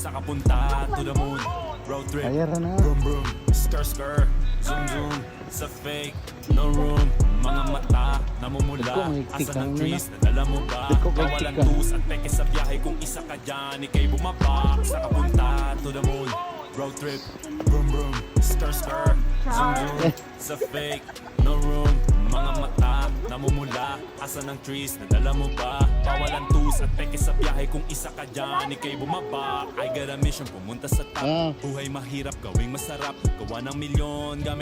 sa kapunta to the moon. Road trip, Ayara na. brum brum, skr skr, zoom zoom, sa fake, no room. Mga mata, namumula, Ikaw, may asa tikang ng na. trees, nadala mo ba? Ikaw, may Kawalan tikang. tus at peke sa biyahe, kung isa ka dyan, ikay bumaba sa kapunta to the moon. Road trip, brum brum, skr skr, zoom zoom, sa fake, no room. Mga mata, namumula, asa ng trees, nadala mo ba? Kawalan tus at peke sa biyahe, kung isa ka dyan, ikay bumaba. I got a mission, pumunta sa top. Buhay mahirap, gawing masarap, gawa ng milyon, gamit